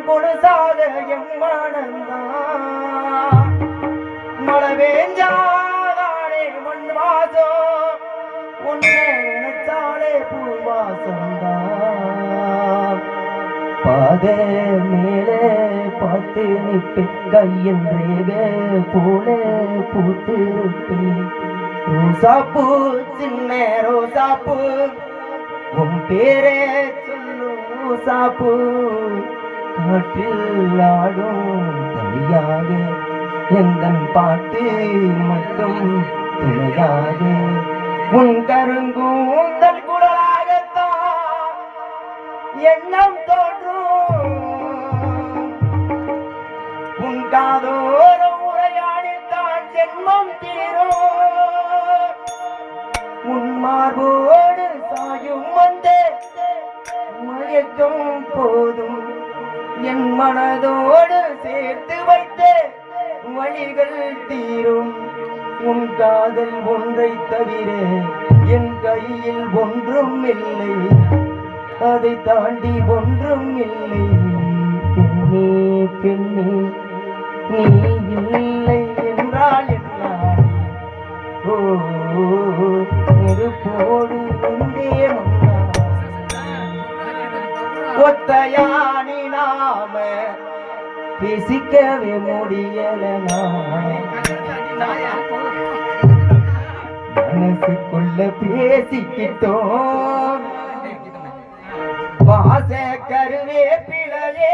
கொடுசாத எம்மானந்தான் மழை வேஞ்சாதானே மண் வாசம் உன்னை நினைச்சாலே பூவாசந்தான் பாதே மேலே பார்த்து நிற்பேன் கையின் ரேக போல பூத்திருப்பேன் ரோசாப்பூ சின்ன ரோசாப்பூ உன் பேரே சொல்லும் ரோசாப்பூ காற்றில் ஆடும் தனியாக எந்தன் பாட்டு மட்டும் துணையாக உன் கருங்கூந்தல் குழலாகத்தான் எண்ணம் தோன்றும் உன் காதோர உரையாடித்தான் ஜென்மம் தீரும் உன் மார்போடு சாயும் வந்தே மயக்கம் போதும் என் மனதோடு சேர்த்து வைத்தே வழிகள் தீரும் உன் காதல் ஒன்றை தவிர என் கையில் ஒன்றும் இல்லை அதை தாண்டி ஒன்றும் இல்லை பெண்ணே பெண்ணே நீ இல்லை என்றால் என்னாலே ஓ நெருப்போடு எங்கே ஒத்தையானி நாம பேசிக்கவே முடியல மனசுக்குள்ள பேசிக்கிட்டோம் வாச கருவேப்பிலையே